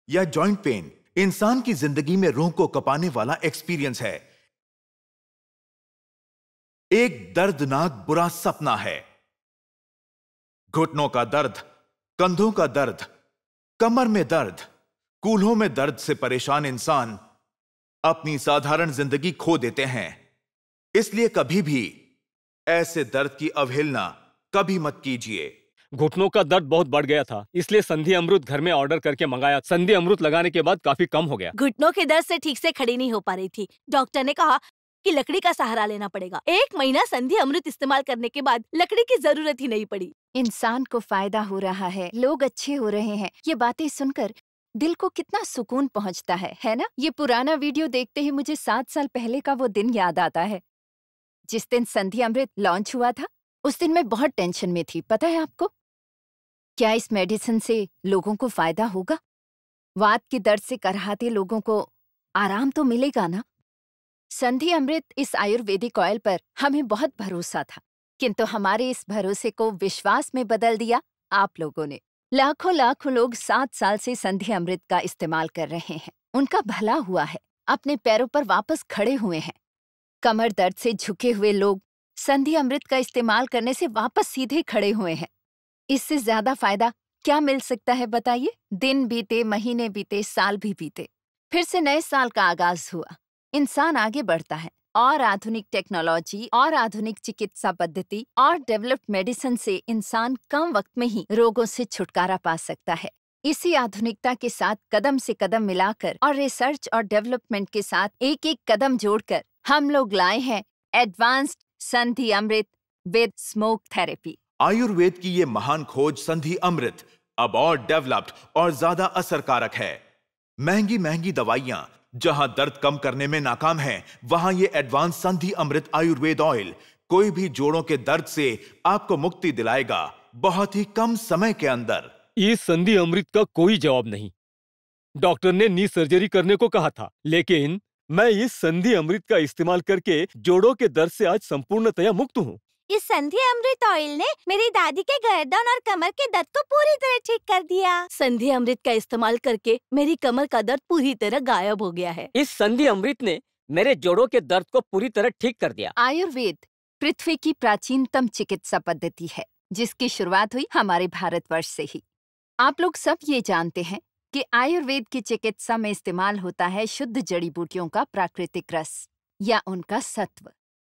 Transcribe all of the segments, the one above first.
या joint pain इंसान की जिंदगी में रूह को कपाने वाला एक्सपीरियंस है, एक दर्दनाक बुरा सपना है। घुटनों का दर्द, कंधों का दर्द, कमर में दर्द, कूल्हों में दर्द से परेशान इंसान अपनी साधारण जिंदगी खो देते हैं। इसलिए कभी भी ऐसे दर्द की अवहेलना कभी मत कीजिए। घुटनों का दर्द बहुत बढ़ गया था, इसलिए संधि अमृत घर में ऑर्डर करके मंगाया। संधि अमृत लगाने के बाद काफी कम हो गया। घुटनों के दर्द से ठीक से खड़ी नहीं हो पा रही थी। डॉक्टर ने कहा कि लकड़ी का सहारा लेना पड़ेगा। 1 महीना संधि अमृत इस्तेमाल करने के बाद लकड़ी की जरूरत ही नहीं पड़ी। इंसान को फायदा हो रहा है, लोग अच्छे हो रहे हैं, ये बातें सुनकर दिल को कितना सुकून पहुंचता है ना? ये पुराना वीडियो देखते ही मुझे 7 साल पहले का वो दिन याद आता है, जिस दिन संधि अमृत लॉन्च हुआ था। उस दिन मैं बहुत टेंशन में थी, पता है आपको? क्या इस मेडिसिन से लोगों को फायदा होगा? वात के दर्द से करहाते लोगों को आराम तो मिलेगा ना? संधि अमृत इस आयुर्वेदिक ऑयल पर हमें बहुत भरोसा था, किंतु हमारे इस भरोसे को विश्वास में बदल दिया आप लोगों ने। लाखों लोग 7 साल से संधि अमृत का इस्तेमाल कर रहे हैं। उनका भला हुआ है, अपने पैरों पर वापस खड़े हुए हैं। कमर दर्द से झुके हुए लोग संधि अमृत का इस्तेमाल करने से वापस सीधे खड़े हुए हैं। इससे ज्यादा फायदा क्या मिल सकता है बताइए? दिन बीते, महीने बीते, साल भी बीते, फिर से नए साल का आगाज हुआ। इंसान आगे बढ़ता है और आधुनिक टेक्नोलॉजी और आधुनिक चिकित्सा पद्धति और डेवलप्ड मेडिसिन से इंसान कम वक्त में ही रोगों से छुटकारा पा सकता है। इसी आधुनिकता के साथ कदम से कदम मिलाकर और रिसर्च और डेवलपमेंट के साथ एक कदम जोड़कर हम लोग लाए हैं एडवांस्ड संधि Amrit with smoke therapy. Ayurveda की ये महान खोज संधि अमृत अब और डेवलप्ड और ज्यादा असरकारक है। महंगी दवाइयां जहां दर्द कम करने में नाकाम है, वहां ये एडवांस संधि अमृत आयुर्वेद ऑयल कोई भी जोड़ों के दर्द से आपको मुक्ति दिलाएगा, बहुत ही कम समय के अंदर। इस संधि अमृत का कोई जवाब नहीं। डॉक्टर ने नी सर्जरी करने को कहा था, लेकिन मैं इस संधि अमृत का इस्तेमाल करके जोड़ों के दर्द से आज संपूर्णतया मुक्त हूँ। इस संधि अमृत ऑयल ने मेरी दादी के गर्दन और कमर के दर्द को पूरी तरह ठीक कर दिया। संधि अमृत का इस्तेमाल करके मेरी कमर का दर्द पूरी तरह गायब हो गया है। इस संधि अमृत ने मेरे जोड़ों के दर्द को पूरी तरह ठीक कर दिया। आयुर्वेद पृथ्वी की प्राचीनतम चिकित्सा पद्धति है, जिसकी शुरुआत हुई हमारे भारतवर्ष से ही। आप लोग सब ये जानते हैं कि आयुर्वेद की चिकित्सा में इस्तेमाल होता है शुद्ध जड़ी बूटियों का प्राकृतिक रस या उनका सत्व।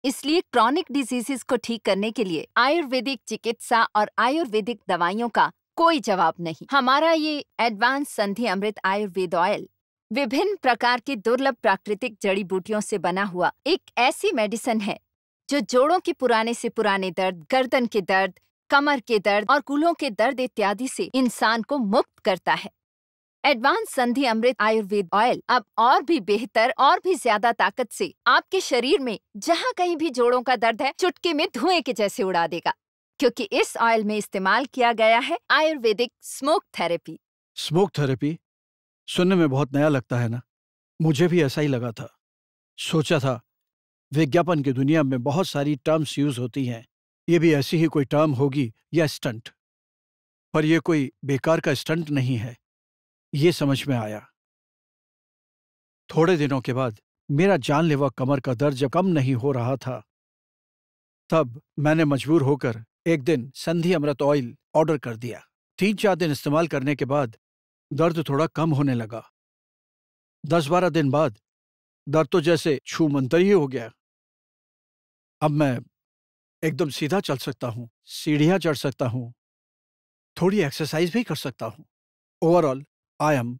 इसलिए क्रॉनिक डिजीजेस को ठीक करने के लिए आयुर्वेदिक चिकित्सा और आयुर्वेदिक दवाइयों का कोई जवाब नहीं। हमारा ये एडवांस संधि अमृत आयुर्वेद ऑयल विभिन्न प्रकार की दुर्लभ प्राकृतिक जड़ी बूटियों से बना हुआ एक ऐसी मेडिसिन है जो जोड़ों के पुराने से पुराने दर्द, गर्दन के दर्द, कमर के दर्द और कूल्हों के दर्द इत्यादि से इंसान को मुक्त करता है। एडवांस संधि अमृत आयुर्वेद ऑयल अब और भी बेहतर और भी ज्यादा ताकत से आपके शरीर में जहां कहीं भी जोड़ों का दर्द है चुटकी में धुएं के जैसे उड़ा देगा, क्योंकि इस ऑयल में इस्तेमाल किया गया है Ayurvedic smoke therapy. Smoke therapy सुनने में बहुत नया लगता है ना? मुझे भी ऐसा ही लगा था। सोचा था विज्ञापन की दुनिया में बहुत सारी टर्म्स यूज होती हैं, ये भी ऐसी ही कोई टर्म होगी या स्टंट। पर यह कोई बेकार का स्टंट नहीं है, ये समझ में आया। थोड़े दिनों के बाद मेरा जानलेवा कमर का दर्द जब कम नहीं हो रहा था, तब मैंने मजबूर होकर एक दिन संधि अमृत ऑयल ऑर्डर कर दिया। 3-4 दिन इस्तेमाल करने के बाद दर्द थोड़ा कम होने लगा। 10-12 दिन बाद दर्द तो जैसे छूमंतर ही हो गया। अब मैं एकदम सीधा चल सकता हूँ, सीढ़ियाँ चढ़ सकता हूँ, थोड़ी एक्सरसाइज भी कर सकता हूँ। Overall I am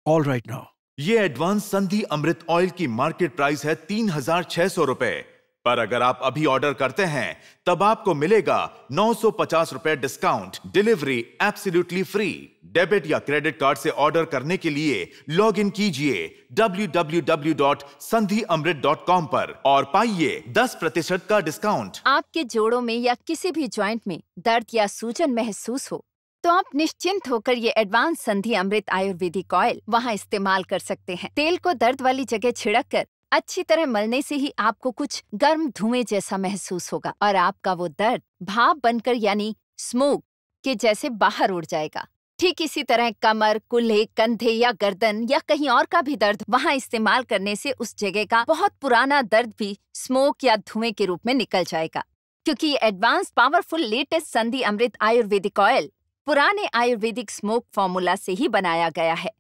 all right now. ये एडवांस संधि अमृत ऑयल की मार्केट प्राइस है 3,600 रुपए, पर अगर आप अभी ऑर्डर करते हैं तब आपको मिलेगा 950 रुपए discount, delivery absolutely free. Debit या क्रेडिट कार्ड से ऑर्डर करने के लिए लॉग इन कीजिए www.sandhiamrit.com पर और पाइए 10% का डिस्काउंट। आपके जोड़ों में या किसी भी जॉइंट में दर्द या सूजन महसूस हो तो आप निश्चिंत होकर ये एडवांस संधि अमृत आयुर्वेदिक ऑयल वहाँ इस्तेमाल कर सकते हैं। तेल को दर्द वाली जगह छिड़क कर अच्छी तरह मलने से ही आपको कुछ गर्म धुएं जैसा महसूस होगा और आपका वो दर्द भाप बनकर यानी स्मोक के जैसे बाहर उड़ जाएगा। ठीक इसी तरह कमर, कूल्हे, कंधे या गर्दन या कहीं और का भी दर्द वहाँ इस्तेमाल करने से उस जगह का बहुत पुराना दर्द भी स्मोक या धुएं के रूप में निकल जाएगा। क्योंकि ये एडवांस पावरफुल लेटेस्ट संधि अमृत आयुर्वेदिक ऑयल पुराने आयुर्वेदिक स्मोक फॉर्मूला से ही बनाया गया है,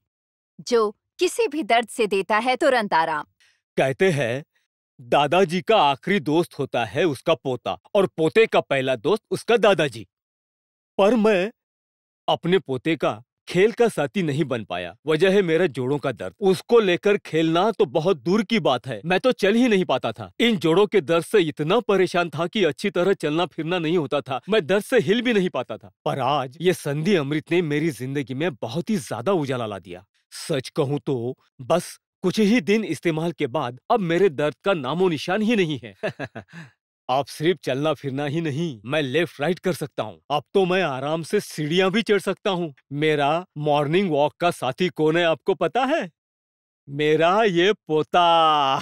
जो किसी भी दर्द से देता है तुरंत आराम। कहते हैं दादाजी का आखिरी दोस्त होता है उसका पोता और पोते का पहला दोस्त उसका दादाजी। पर मैं अपने पोते का खेल का साथी नहीं बन पाया। वजह है मेरा जोड़ों का दर्द। उसको लेकर खेलना तो बहुत दूर की बात है, मैं तो चल ही नहीं पाता था। इन जोड़ों के दर्द से इतना परेशान था कि अच्छी तरह चलना फिरना नहीं होता था। मैं दर्द से हिल भी नहीं पाता था। पर आज ये संधि अमृत ने मेरी जिंदगी में बहुत ही ज्यादा उजाला ला दिया। सच कहूँ तो बस कुछ ही दिन इस्तेमाल के बाद अब मेरे दर्द का नामो निशान ही नहीं है। अब सिर्फ चलना फिरना ही नहीं, मैं लेफ्ट राइट कर सकता हूँ। अब तो मैं आराम से सीढ़ियाँ भी चढ़ सकता हूँ। मेरा मॉर्निंग वॉक का साथी कौन है आपको पता है? मेरा ये पोता।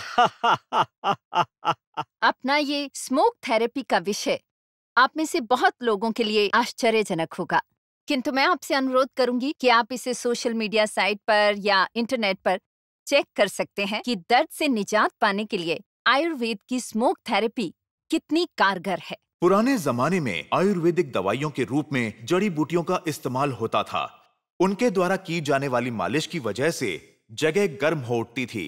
अपना ये स्मोक थेरेपी का विषय आप में से बहुत लोगों के लिए आश्चर्यजनक होगा, किंतु मैं आपसे अनुरोध करूंगी कि आप इसे सोशल मीडिया साइट पर या इंटरनेट पर चेक कर सकते हैं कि दर्द से निजात पाने के लिए आयुर्वेद की स्मोक थेरेपी कितनी कारगर है। पुराने जमाने में आयुर्वेदिक दवाइयों के रूप में जड़ी बूटियों का इस्तेमाल होता था। उनके द्वारा की जाने वाली मालिश की वजह से जगह गर्म हो उठती थी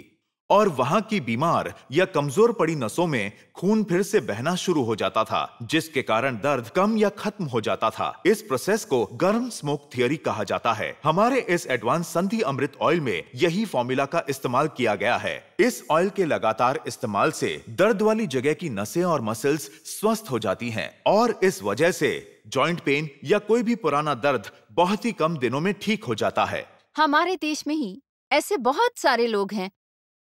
और वहां की बीमार या कमजोर पड़ी नसों में खून फिर से बहना शुरू हो जाता था, जिसके कारण दर्द कम या खत्म हो जाता था। इस प्रोसेस को गर्म स्मोक थियरी कहा जाता है। हमारे इस एडवांस संधि अमृत ऑयल में यही फॉर्मूला का इस्तेमाल किया गया है। इस ऑयल के लगातार इस्तेमाल से दर्द वाली जगह की नसें और मसल्स स्वस्थ हो जाती हैं और इस वजह से जॉइंट पेन या कोई भी पुराना दर्द बहुत ही कम दिनों में ठीक हो जाता है। हमारे देश में ही ऐसे बहुत सारे लोग हैं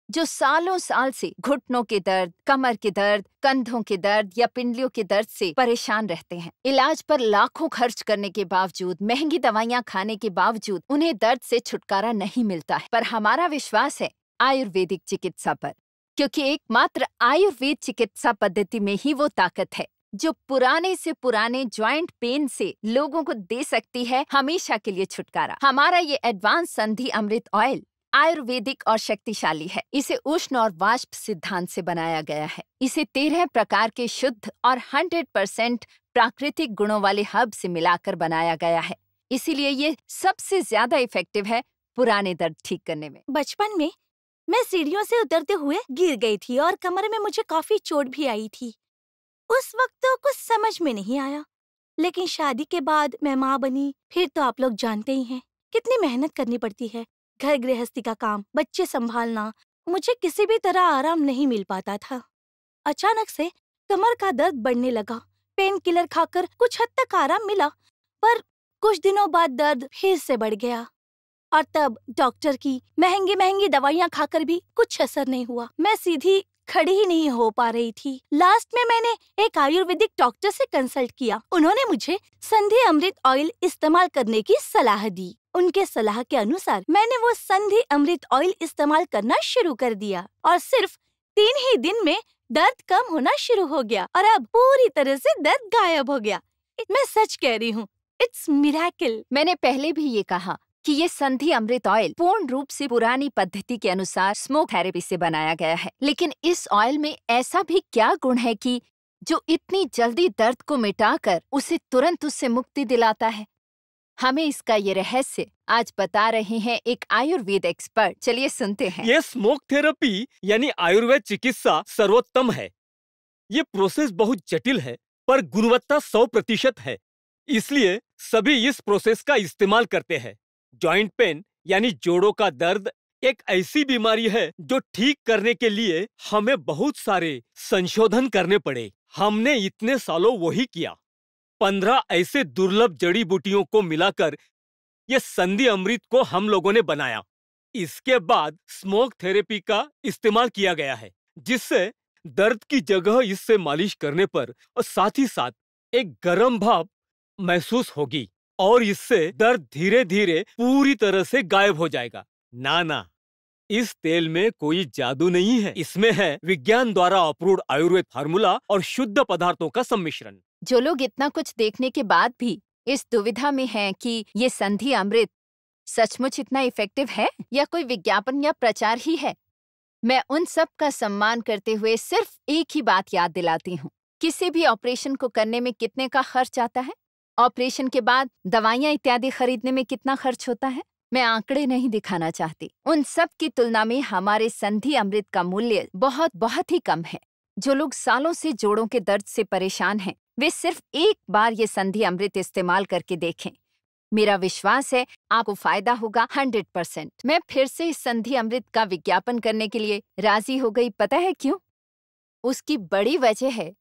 जो सालों साल से घुटनों के दर्द, कमर के दर्द, कंधों के दर्द या पिंडलियों के दर्द से परेशान रहते हैं। इलाज पर लाखों खर्च करने के बावजूद, महंगी दवाइयाँ खाने के बावजूद उन्हें दर्द से छुटकारा नहीं मिलता है। पर हमारा विश्वास है आयुर्वेदिक चिकित्सा पर, क्योंकि एकमात्र आयुर्वेद चिकित्सा पद्धति में ही वो ताकत है जो पुराने से पुराने ज्वाइंट पेन से लोगों को दे सकती है हमेशा के लिए छुटकारा। हमारा ये एडवांस संधि अमृत ऑयल आयुर्वेदिक और शक्तिशाली है। इसे उष्ण और वाष्प सिद्धांत से बनाया गया है। इसे 13 प्रकार के शुद्ध और 100% प्राकृतिक गुणों वाले हर्ब से मिलाकर बनाया गया है। इसीलिए ये सबसे ज्यादा इफेक्टिव है पुराने दर्द ठीक करने में। बचपन में मैं सीढ़ियों से उतरते हुए गिर गई थी और कमर में मुझे काफी चोट भी आई थी। उस वक्त तो कुछ समझ में नहीं आया, लेकिन शादी के बाद मैं माँ बनी, फिर तो आप लोग जानते ही हैं कितनी मेहनत करनी पड़ती है। घर गृहस्थी का काम, बच्चे संभालना, मुझे किसी भी तरह आराम नहीं मिल पाता था। अचानक से कमर का दर्द बढ़ने लगा। पेन किलर खाकर कुछ हद तक आराम मिला, पर कुछ दिनों बाद दर्द फिर से बढ़ गया और तब डॉक्टर की महंगी महंगी दवाइयाँ खाकर भी कुछ असर नहीं हुआ। मैं सीधी खड़ी ही नहीं हो पा रही थी। लास्ट में मैंने एक आयुर्वेदिक डॉक्टर से कंसल्ट किया। उन्होंने मुझे संधि अमृत ऑयल इस्तेमाल करने की सलाह दी। उनके सलाह के अनुसार मैंने वो संधि अमृत ऑयल इस्तेमाल करना शुरू कर दिया और सिर्फ 3 ही दिन में दर्द कम होना शुरू हो गया और अब पूरी तरह से दर्द गायब हो गया। मैं सच कह रही हूँ, इट्स मिरेकल। मैंने पहले भी ये कहा कि ये संधि अमृत ऑयल पूर्ण रूप से पुरानी पद्धति के अनुसार स्मोक थेरेपी से बनाया गया है। लेकिन इस ऑयल में ऐसा भी क्या गुण है कि जो इतनी जल्दी दर्द को मिटाकर उसे तुरंत उससे मुक्ति दिलाता है? हमें इसका ये रहस्य आज बता रहे हैं एक आयुर्वेद एक्सपर्ट। चलिए सुनते हैं। ये स्मोक थेरेपी यानी आयुर्वेद चिकित्सा सर्वोत्तम है। ये प्रोसेस बहुत जटिल है पर गुणवत्ता 100% है, इसलिए सभी इस प्रोसेस का इस्तेमाल करते हैं। जॉइंट पेन यानी जोड़ों का दर्द एक ऐसी बीमारी है जो ठीक करने के लिए हमें बहुत सारे संशोधन करने पड़े। हमने इतने सालों वही किया। 15 ऐसे दुर्लभ जड़ी बूटियों को मिलाकर ये संधि अमृत को हम लोगों ने बनाया। इसके बाद स्मोक थेरेपी का इस्तेमाल किया गया है, जिससे दर्द की जगह इससे मालिश करने पर और साथ ही साथ एक गर्म भाप महसूस होगी और इससे दर्द धीरे धीरे पूरी तरह से गायब हो जाएगा। ना, इस तेल में कोई जादू नहीं है। इसमें है विज्ञान द्वारा अप्रूव्ड आयुर्वेद फार्मूला और शुद्ध पदार्थों का सम्मिश्रण। जो लोग इतना कुछ देखने के बाद भी इस दुविधा में हैं कि ये संधि अमृत सचमुच इतना इफेक्टिव है या कोई विज्ञापन या प्रचार ही है। मैं उन सब का सम्मान करते हुए सिर्फ एक ही बात याद दिलाती हूँ, किसी भी ऑपरेशन को करने में कितने का खर्च आता है, ऑपरेशन के बाद दवाइयाँ इत्यादि खरीदने में कितना खर्च होता है, मैं आंकड़े नहीं दिखाना चाहती। उन सब की तुलना में हमारे संधि अमृत का मूल्य बहुत ही कम है। जो लोग सालों से जोड़ों के दर्द से परेशान हैं, वे सिर्फ एक बार ये संधि अमृत इस्तेमाल करके देखें। मेरा विश्वास है आपको फायदा होगा 100%। मैं फिर से इस संधि अमृत का विज्ञापन करने के लिए राजी हो गई। पता है क्यों? उसकी बड़ी वजह है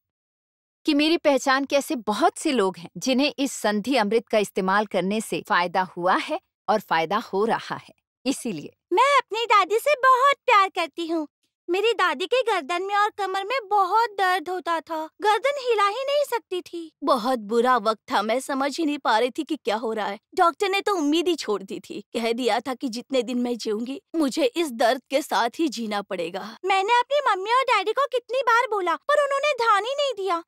कि मेरी पहचान के ऐसे बहुत से लोग हैं जिन्हें इस संधि अमृत का इस्तेमाल करने से फायदा हुआ है और फायदा हो रहा है। इसीलिए मैं अपनी दादी से बहुत प्यार करती हूँ। मेरी दादी के गर्दन में और कमर में बहुत दर्द होता था, गर्दन हिला ही नहीं सकती थी। बहुत बुरा वक्त था, मैं समझ ही नहीं पा रही थी कि क्या हो रहा है। डॉक्टर ने तो उम्मीद ही छोड़ दी थी, कह दिया था कि जितने दिन मैं जीऊंगी मुझे इस दर्द के साथ ही जीना पड़ेगा। मैंने अपनी मम्मी और डैडी को कितनी बार बोला पर उन्होंने ध्यान ही नहीं दिया।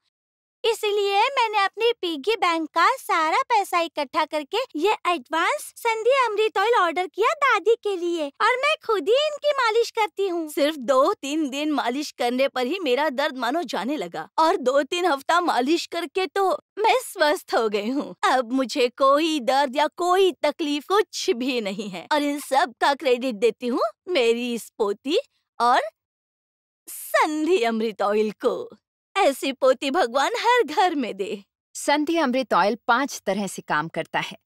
इसलिए मैंने अपनी पिगी बैंक का सारा पैसा इकट्ठा करके ये advance Sandhi Amrit oil order किया दादी के लिए, और मैं खुद ही इनकी मालिश करती हूँ। सिर्फ 2-3 दिन मालिश करने पर ही मेरा दर्द मानो जाने लगा, और 2-3 हफ्ता मालिश करके तो मैं स्वस्थ हो गई हूँ। अब मुझे कोई दर्द या कोई तकलीफ कुछ भी नहीं है, और इन सब का क्रेडिट देती हूँ मेरी इस पोती और संधि अमृत ऑयल को। ऐसी पोती भगवान हर घर में दे। संधि अमृत ऑयल 5 तरह से काम करता है।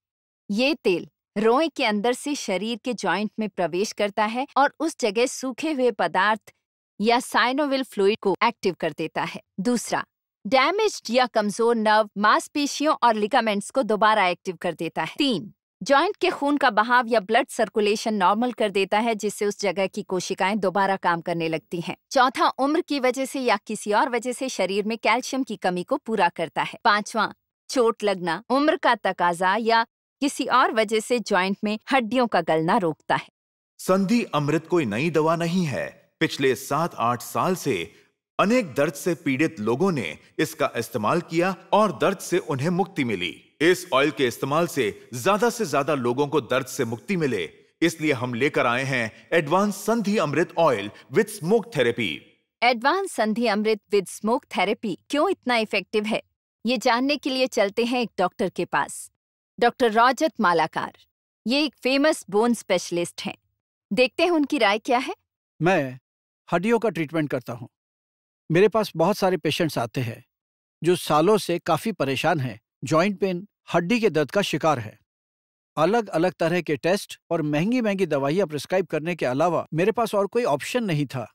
ये तेल रोए के अंदर से शरीर के जॉइंट में प्रवेश करता है और उस जगह सूखे हुए पदार्थ या साइनोविल फ्लूइड को एक्टिव कर देता है। दूसरा, डैमेज्ड या कमजोर नर्व, मांसपेशियों और लिगामेंट्स को दोबारा एक्टिव कर देता है। 3, जॉइंट के खून का बहाव या ब्लड सर्कुलेशन नॉर्मल कर देता है, जिससे उस जगह की कोशिकाएं दोबारा काम करने लगती हैं। चौथा, उम्र की वजह से या किसी और वजह से शरीर में कैल्शियम की कमी को पूरा करता है। 5वां, चोट लगना, उम्र का तकाजा या किसी और वजह से जॉइंट में हड्डियों का गलना रोकता है। संधि अमृत कोई नई दवा नहीं है। पिछले 7-8 साल से अनेक दर्द से पीड़ित लोगों ने इसका इस्तेमाल किया और दर्द से उन्हें मुक्ति मिली। इस ऑयल के इस्तेमाल से ज्यादा लोगों को दर्द से मुक्ति मिले, इसलिए हम लेकर आए हैं advance Sandhi Amrit oil with smoke therapy. Advance Sandhi Amrit with smoke therapy क्यों इतना इफेक्टिव है, ये जानने के लिए चलते हैं एक डॉक्टर के पास। डॉक्टर रॉजत मालाकार, ये एक फेमस बोन स्पेशलिस्ट हैं। देखते हैं उनकी राय क्या है। मैं हड्डियों का ट्रीटमेंट करता हूँ। मेरे पास बहुत सारे पेशेंट्स आते हैं जो सालों से काफी परेशान हैं, जॉइंट पेन, हड्डी के दर्द का शिकार है। अलग अलग तरह के टेस्ट और महंगी महंगी दवाइयाँ प्रिस्क्राइब करने के अलावा मेरे पास और कोई ऑप्शन नहीं था।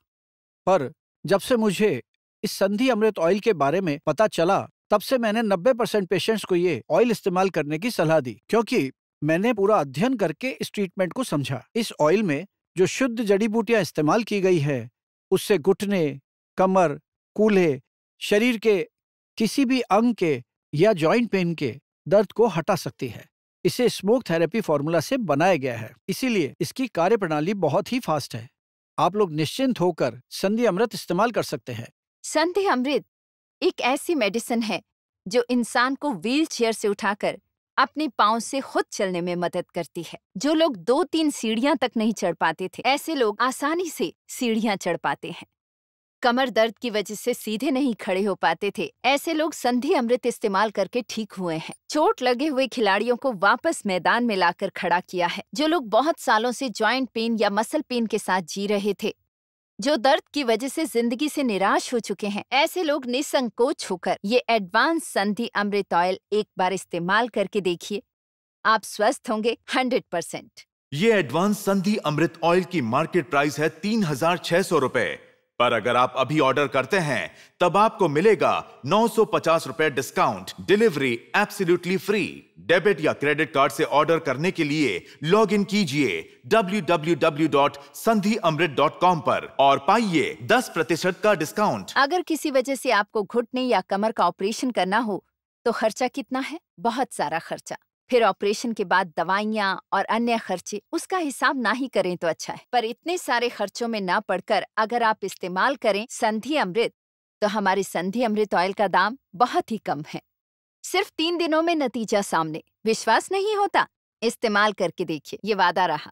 पर जब से मुझे इस संधि अमृत ऑयल के बारे में पता चला, तब से मैंने 90% पेशेंट्स को ये ऑयल इस्तेमाल करने की सलाह दी, क्योंकि मैंने पूरा अध्ययन करके इस ट्रीटमेंट को समझा। इस ऑयल में जो शुद्ध जड़ी बूटियां इस्तेमाल की गई है, उससे घुटने, कमर, कूल्हे, शरीर के किसी भी अंग के या जॉइंट पेन के दर्द को हटा सकती है। इसे स्मोक थेरेपी फॉर्मूला से बनाया गया है, इसीलिए इसकी कार्यप्रणाली बहुत ही फास्ट है। आप लोग निश्चिंत होकर संधि अमृत इस्तेमाल कर सकते हैं। संधि अमृत एक ऐसी मेडिसिन है जो इंसान को व्हील चेयर से उठाकर अपने पांव से खुद चलने में मदद करती है। जो लोग 2-3 सीढ़ियां तक नहीं चढ़ पाते थे, ऐसे लोग आसानी से सीढ़ियां चढ़ पाते हैं। कमर दर्द की वजह से सीधे नहीं खड़े हो पाते थे, ऐसे लोग संधि अमृत इस्तेमाल करके ठीक हुए हैं। चोट लगे हुए खिलाड़ियों को वापस मैदान में लाकर खड़ा किया है। जो लोग बहुत सालों से जॉइंट पेन या मसल पेन के साथ जी रहे थे, जो दर्द की वजह से जिंदगी से निराश हो चुके हैं, ऐसे लोग निसंकोच होकर ये एडवांस संधि अमृत ऑयल एक बार इस्तेमाल करके देखिए, आप स्वस्थ होंगे 100%। ये एडवांस संधि अमृत ऑयल की मार्केट प्राइस है 3600 रुपए, पर अगर आप अभी ऑर्डर करते हैं तब आपको मिलेगा 950 रुपए discount, delivery absolutely free. Debit या क्रेडिट कार्ड से ऑर्डर करने के लिए लॉग इन कीजिए www.sandhiamrit.com पर और पाइए 10% का डिस्काउंट। अगर किसी वजह से आपको घुटने या कमर का ऑपरेशन करना हो तो खर्चा कितना है? बहुत सारा खर्चा। फिर ऑपरेशन के बाद दवाइयाँ और अन्य खर्चे, उसका हिसाब ना ही करें तो अच्छा है। पर इतने सारे खर्चों में ना पड़कर अगर आप इस्तेमाल करें संधि अमृत, तो हमारे संधि अमृत ऑयल का दाम बहुत ही कम है। सिर्फ 3 दिनों में नतीजा सामने। विश्वास नहीं होता? इस्तेमाल करके देखिए, ये वादा रहा।